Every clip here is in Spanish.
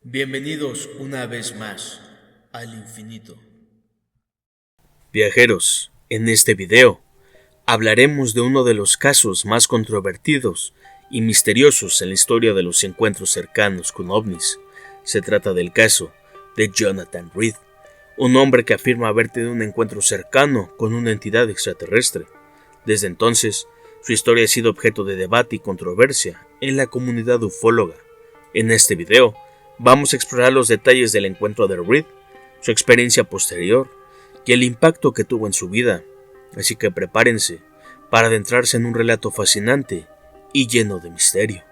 Bienvenidos una vez más al infinito. Viajeros, en este video hablaremos de uno de los casos más controvertidos y misteriosos en la historia de los encuentros cercanos con ovnis. Se trata del caso de Jonathan Reed, un hombre que afirma haber tenido un encuentro cercano con una entidad extraterrestre. Desde entonces, su historia ha sido objeto de debate y controversia en la comunidad ufóloga. En este video, vamos a explorar los detalles del encuentro de Reed, su experiencia posterior y el impacto que tuvo en su vida, así que prepárense para adentrarse en un relato fascinante y lleno de misterio.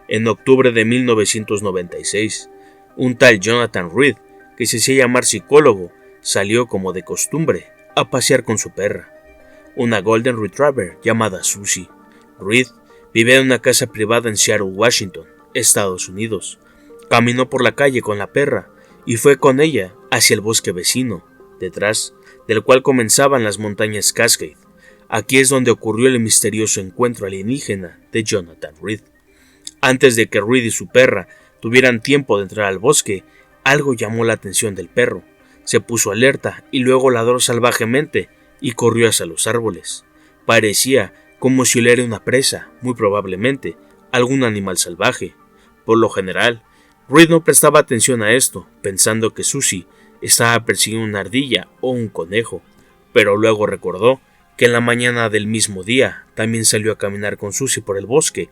En octubre de 1996, un tal Jonathan Reed, que se hacía llamar psicólogo, salió como de costumbre a pasear con su perra, una Golden Retriever llamada Susie. Reed vivía en una casa privada en Seattle, Washington, Estados Unidos. Caminó por la calle con la perra y fue con ella hacia el bosque vecino, detrás del cual comenzaban las montañas Cascade. Aquí es donde ocurrió el misterioso encuentro alienígena de Jonathan Reed. Antes de que Reed y su perra tuvieran tiempo de entrar al bosque, algo llamó la atención del perro. Se puso alerta y luego ladró salvajemente y corrió hacia los árboles. Parecía como si oliera una presa, muy probablemente algún animal salvaje. Por lo general, Reed no prestaba atención a esto, pensando que Susie estaba persiguiendo una ardilla o un conejo, pero luego recordó que en la mañana del mismo día también salió a caminar con Susie por el bosque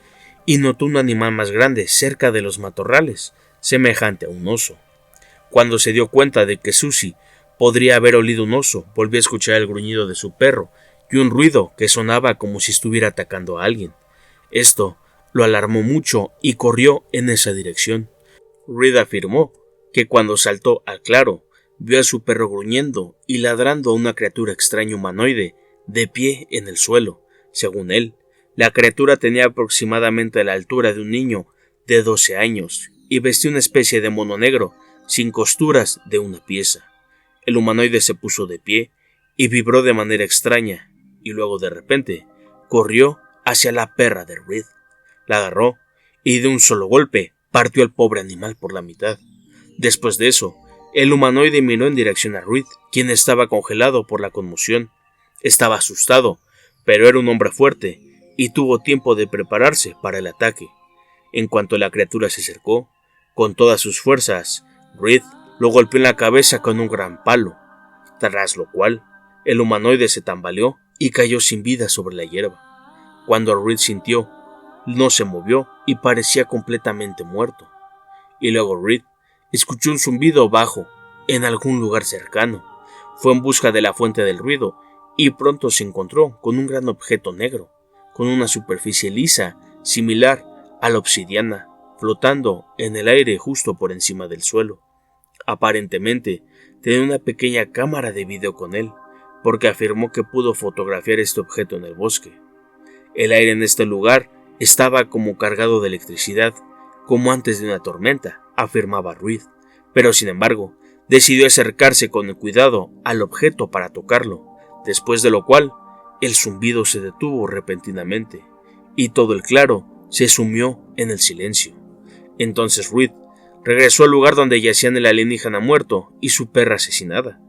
y notó un animal más grande cerca de los matorrales, semejante a un oso. Cuando se dio cuenta de que Susie podría haber olido un oso, volvió a escuchar el gruñido de su perro y un ruido que sonaba como si estuviera atacando a alguien. Esto lo alarmó mucho y corrió en esa dirección. Reed afirmó que cuando saltó al claro, vio a su perro gruñendo y ladrando a una criatura extraña humanoide de pie en el suelo. Según él, la criatura tenía aproximadamente la altura de un niño de 12 años y vestía una especie de mono negro sin costuras de una pieza. El humanoide se puso de pie y vibró de manera extraña y luego de repente corrió hacia la perra de Reed. La agarró y de un solo golpe partió al pobre animal por la mitad. Después de eso, el humanoide miró en dirección a Reed, quien estaba congelado por la conmoción. Estaba asustado, pero era un hombre fuerte y tuvo tiempo de prepararse para el ataque. En cuanto la criatura se acercó, con todas sus fuerzas, Reed lo golpeó en la cabeza con un gran palo, tras lo cual el humanoide se tambaleó y cayó sin vida sobre la hierba. Cuando Reed sintió, no se movió y parecía completamente muerto. Y luego Reed escuchó un zumbido bajo en algún lugar cercano. Fue en busca de la fuente del ruido y pronto se encontró con un gran objeto negro, con una superficie lisa similar a la obsidiana, flotando en el aire justo por encima del suelo. Aparentemente tenía una pequeña cámara de video con él, porque afirmó que pudo fotografiar este objeto en el bosque. El aire en este lugar estaba como cargado de electricidad, como antes de una tormenta, afirmaba Reed, pero sin embargo, decidió acercarse con cuidado al objeto para tocarlo, después de lo cual, el zumbido se detuvo repentinamente, y todo el claro se sumió en el silencio. Entonces Reed regresó al lugar donde yacían el alienígena muerto y su perra asesinada.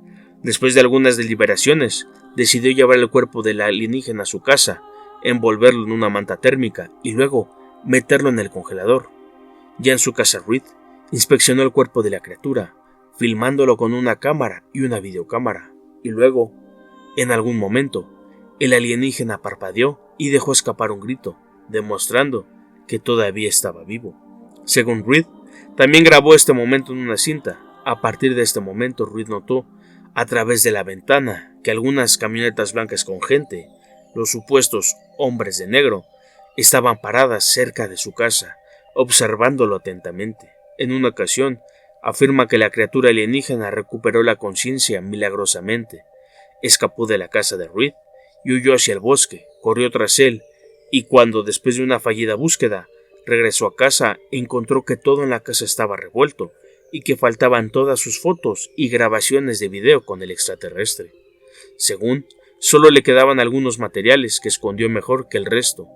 Después de algunas deliberaciones, decidió llevar el cuerpo del alienígena a su casa, envolverlo en una manta térmica y luego meterlo en el congelador. Ya en su casa, Reed inspeccionó el cuerpo de la criatura, filmándolo con una cámara y una videocámara, y luego, en algún momento, el alienígena parpadeó y dejó escapar un grito, demostrando que todavía estaba vivo. Según Reed, también grabó este momento en una cinta. A partir de este momento, Reed notó a través de la ventana que algunas camionetas blancas con gente, los supuestos hombres de negro, estaban paradas cerca de su casa, observándolo atentamente. En una ocasión, afirma que la criatura alienígena recuperó la conciencia milagrosamente. Escapó de la casa de Reed y huyó hacia el bosque, corrió tras él, y cuando, después de una fallida búsqueda, regresó a casa, encontró que todo en la casa estaba revuelto y que faltaban todas sus fotos y grabaciones de video con el extraterrestre. Según, solo le quedaban algunos materiales que escondió mejor que el resto.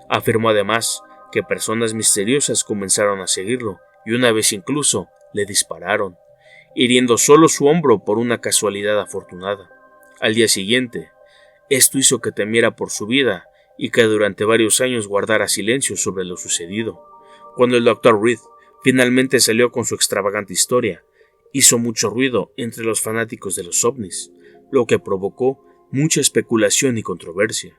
Afirmó además que personas misteriosas comenzaron a seguirlo y una vez incluso le dispararon, hiriendo solo su hombro por una casualidad afortunada. Al día siguiente, esto hizo que temiera por su vida y que durante varios años guardara silencio sobre lo sucedido. Cuando el Dr. Reed finalmente salió con su extravagante historia, hizo mucho ruido entre los fanáticos de los ovnis, lo que provocó mucha especulación y controversia.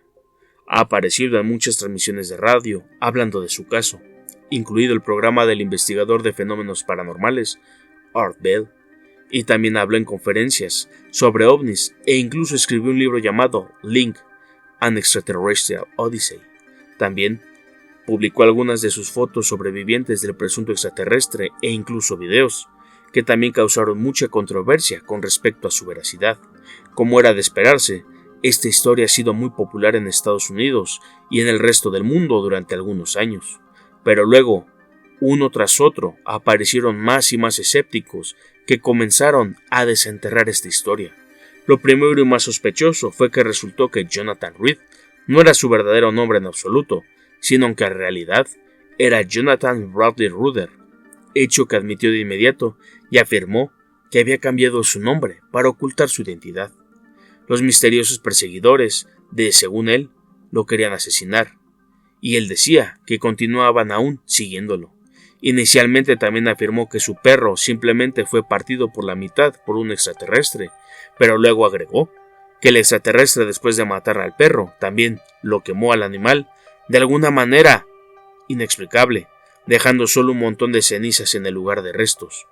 Ha aparecido en muchas transmisiones de radio hablando de su caso, incluido el programa del investigador de fenómenos paranormales, Art Bell, y también habló en conferencias sobre ovnis e incluso escribió un libro llamado Link, An Extraterrestrial Odyssey. También publicó algunas de sus fotos sobrevivientes del presunto extraterrestre e incluso videos, que también causaron mucha controversia con respecto a su veracidad. Como era de esperarse, esta historia ha sido muy popular en Estados Unidos y en el resto del mundo durante algunos años, pero luego, uno tras otro, aparecieron más y más escépticos que comenzaron a desenterrar esta historia. Lo primero y más sospechoso fue que resultó que Jonathan Reed no era su verdadero nombre en absoluto, sino que en realidad era Jonathan Bradley Ruder, hecho que admitió de inmediato y afirmó que había cambiado su nombre para ocultar su identidad. Los misteriosos perseguidores según él, lo querían asesinar, y él decía que continuaban aún siguiéndolo. Inicialmente también afirmó que su perro simplemente fue partido por la mitad por un extraterrestre, pero luego agregó que el extraterrestre, después de matar al perro, también lo quemó al animal de alguna manera inexplicable, dejando solo un montón de cenizas en el lugar de restos.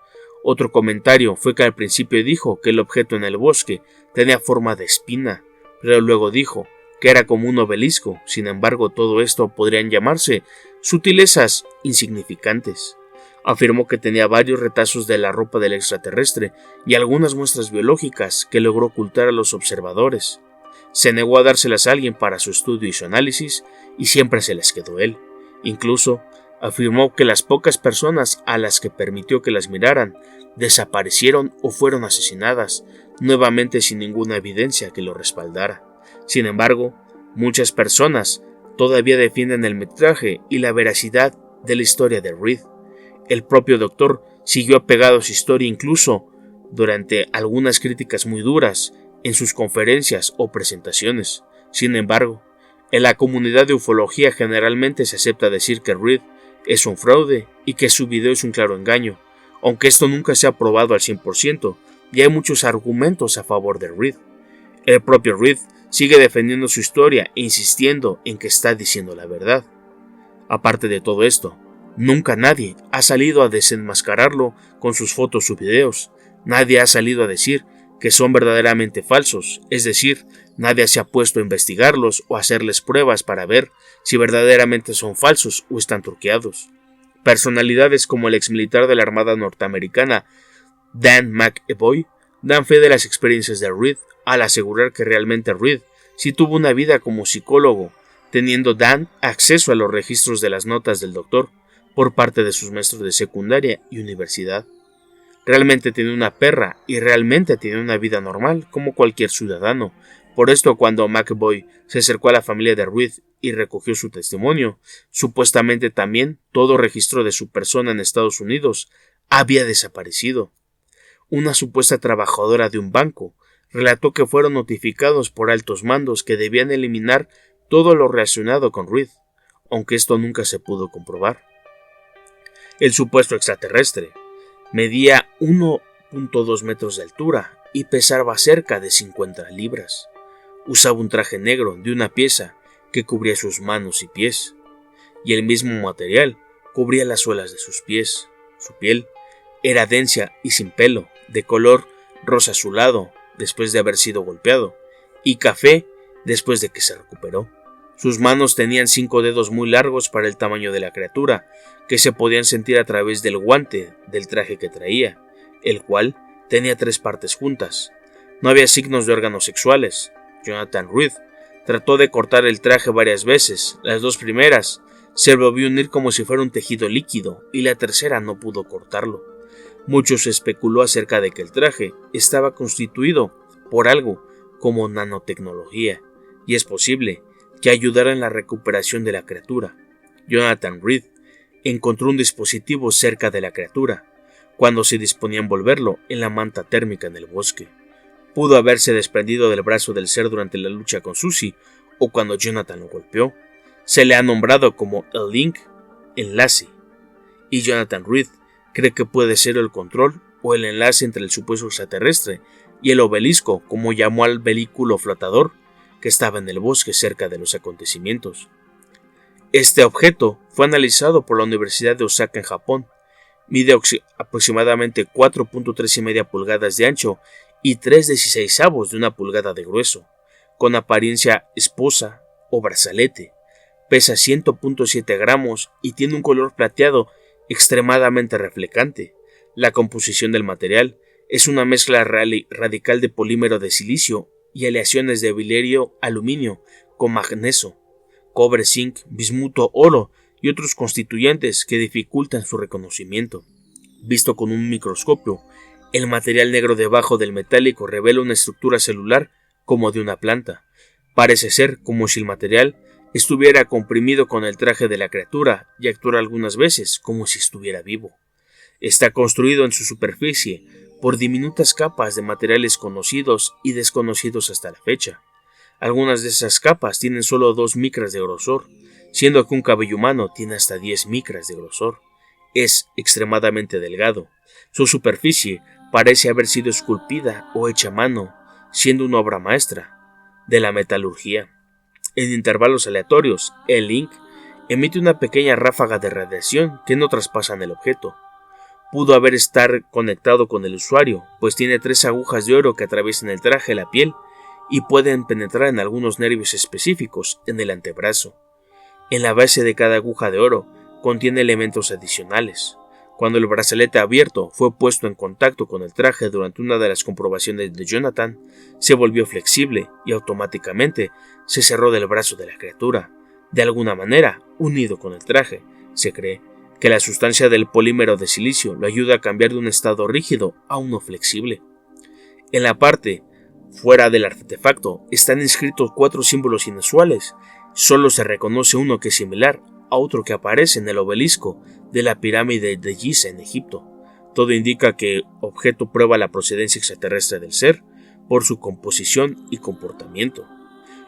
Otro comentario fue que al principio dijo que el objeto en el bosque tenía forma de espina, pero luego dijo que era como un obelisco. Sin embargo, todo esto podrían llamarse sutilezas insignificantes. Afirmó que tenía varios retazos de la ropa del extraterrestre y algunas muestras biológicas que logró ocultar a los observadores. Se negó a dárselas a alguien para su estudio y su análisis, y siempre se las quedó él. Incluso afirmó que las pocas personas a las que permitió que las miraran desaparecieron o fueron asesinadas, nuevamente sin ninguna evidencia que lo respaldara. Sin embargo, muchas personas todavía defienden el metraje y la veracidad de la historia de Reed. El propio doctor siguió apegado a su historia incluso durante algunas críticas muy duras en sus conferencias o presentaciones. Sin embargo, en la comunidad de ufología generalmente se acepta decir que Reed es un fraude y que su video es un claro engaño, aunque esto nunca se ha probado al 100%, y hay muchos argumentos a favor de Reed. El propio Reed sigue defendiendo su historia e insistiendo en que está diciendo la verdad. Aparte de todo esto, nunca nadie ha salido a desenmascararlo con sus fotos o videos. Nadie ha salido a decir que son verdaderamente falsos, es decir, nadie se ha puesto a investigarlos o a hacerles pruebas para ver si verdaderamente son falsos o están truqueados. Personalidades como el exmilitar de la Armada norteamericana Dan McEvoy dan fe de las experiencias de Reed al asegurar que realmente Reed sí tuvo una vida como psicólogo, teniendo Dan acceso a los registros de las notas del doctor por parte de sus maestros de secundaria y universidad. Realmente tiene una perra y realmente tiene una vida normal como cualquier ciudadano. Por esto, cuando McEvoy se acercó a la familia de Reed y recogió su testimonio, supuestamente también todo registro de su persona en Estados Unidos había desaparecido. Una supuesta trabajadora de un banco relató que fueron notificados por altos mandos que debían eliminar todo lo relacionado con Reed, aunque esto nunca se pudo comprobar. El supuesto extraterrestre medía 1.2 metros de altura y pesaba cerca de 50 libras. Usaba un traje negro de una pieza que cubría sus manos y pies, y el mismo material cubría las suelas de sus pies. Su piel era densa y sin pelo, de color rosa azulado después de haber sido golpeado, y café después de que se recuperó. Sus manos tenían 5 dedos muy largos para el tamaño de la criatura, que se podían sentir a través del guante del traje que traía, el cual tenía 3 partes juntas. No había signos de órganos sexuales. Jonathan Reed trató de cortar el traje varias veces. Las 2 primeras se volvió a unir como si fuera un tejido líquido, y la tercera no pudo cortarlo. Muchos especuló acerca de que el traje estaba constituido por algo como nanotecnología, y es posible que ayudara en la recuperación de la criatura. Jonathan Reed encontró un dispositivo cerca de la criatura, cuando se disponía a envolverlo en la manta térmica en el bosque. Pudo haberse desprendido del brazo del ser durante la lucha con Susie o cuando Jonathan lo golpeó. Se le ha nombrado como el Link, enlace, y Jonathan Reed cree que puede ser el control o el enlace entre el supuesto extraterrestre y el obelisco, como llamó al vehículo flotador que estaba en el bosque cerca de los acontecimientos. Este objeto fue analizado por la Universidad de Osaka en Japón. Mide aproximadamente 4.3 pulgadas de ancho y 3/16 de una pulgada de grueso, con apariencia esposa o brazalete. Pesa 100.7 gramos y tiene un color plateado extremadamente reflectante. La composición del material es una mezcla radical de polímero de silicio y aleaciones de berilio, aluminio con magnesio, cobre, zinc, bismuto, oro y otros constituyentes que dificultan su reconocimiento. Visto con un microscopio, el material negro debajo del metálico revela una estructura celular como de una planta. Parece ser como si el material estuviera comprimido con el traje de la criatura y actuara algunas veces como si estuviera vivo. Está construido en su superficie por diminutas capas de materiales conocidos y desconocidos hasta la fecha. Algunas de esas capas tienen solo 2 micras de grosor, siendo que un cabello humano tiene hasta 10 micras de grosor. Es extremadamente delgado. Su superficie parece haber sido esculpida o hecha a mano, siendo una obra maestra de la metalurgia. En intervalos aleatorios, el Link emite una pequeña ráfaga de radiación que no traspasan el objeto. Pudo haber estar conectado con el usuario, pues tiene 3 agujas de oro que atraviesan el traje, la piel, y pueden penetrar en algunos nervios específicos en el antebrazo. En la base de cada aguja de oro contiene elementos adicionales. Cuando el brazalete abierto fue puesto en contacto con el traje durante una de las comprobaciones de Jonathan, se volvió flexible y automáticamente se cerró del brazo de la criatura. De alguna manera, unido con el traje, se cree que la sustancia del polímero de silicio lo ayuda a cambiar de un estado rígido a uno flexible. En la parte fuera del artefacto están inscritos 4 símbolos inusuales. Solo se reconoce uno que es similar a otro que aparece en el obelisco de la pirámide de Giza en Egipto. Todo indica que el objeto prueba la procedencia extraterrestre del ser por su composición y comportamiento.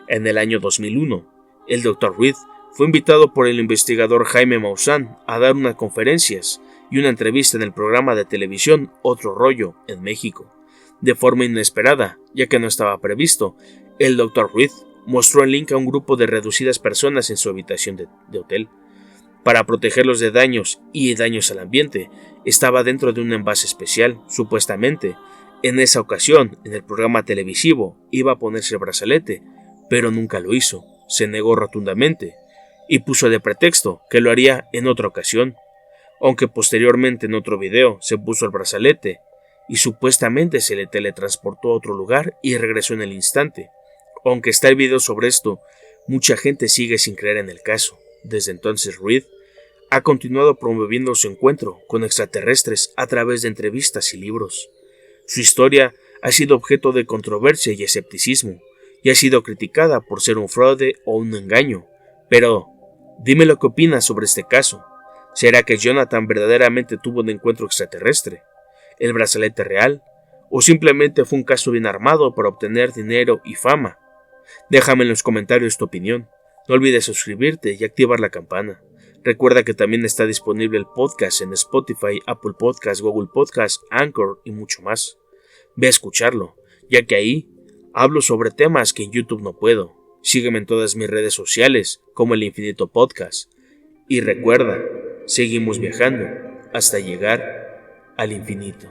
En el año 2001, el Dr. Reed fue invitado por el investigador Jaime Maussan a dar unas conferencias y una entrevista en el programa de televisión Otro Rollo en México. De forma inesperada, ya que no estaba previsto, el Dr. Reed mostró el Link a un grupo de reducidas personas en su habitación de hotel. Para protegerlos de daños al ambiente, estaba dentro de un envase especial, supuestamente. En esa ocasión, en el programa televisivo, iba a ponerse el brazalete, pero nunca lo hizo. Se negó rotundamente y puso de pretexto que lo haría en otra ocasión, aunque posteriormente en otro video se puso el brazalete y supuestamente se le teletransportó a otro lugar y regresó en el instante. Aunque está el video sobre esto, mucha gente sigue sin creer en el caso. Desde entonces Reed ha continuado promoviendo su encuentro con extraterrestres a través de entrevistas y libros. Su historia ha sido objeto de controversia y escepticismo, y ha sido criticada por ser un fraude o un engaño. Pero, dime lo que opinas sobre este caso. ¿Será que Jonathan verdaderamente tuvo un encuentro extraterrestre? ¿El brazalete real? ¿O simplemente fue un caso bien armado para obtener dinero y fama? Déjame en los comentarios tu opinión. No olvides suscribirte y activar la campana. Recuerda que también está disponible el podcast en Spotify, Apple Podcasts, Google Podcasts, Anchor y mucho más. Ve a escucharlo, ya que ahí hablo sobre temas que en YouTube no puedo. Sígueme en todas mis redes sociales como El Infinito Podcast. Y recuerda, seguimos viajando hasta llegar al infinito.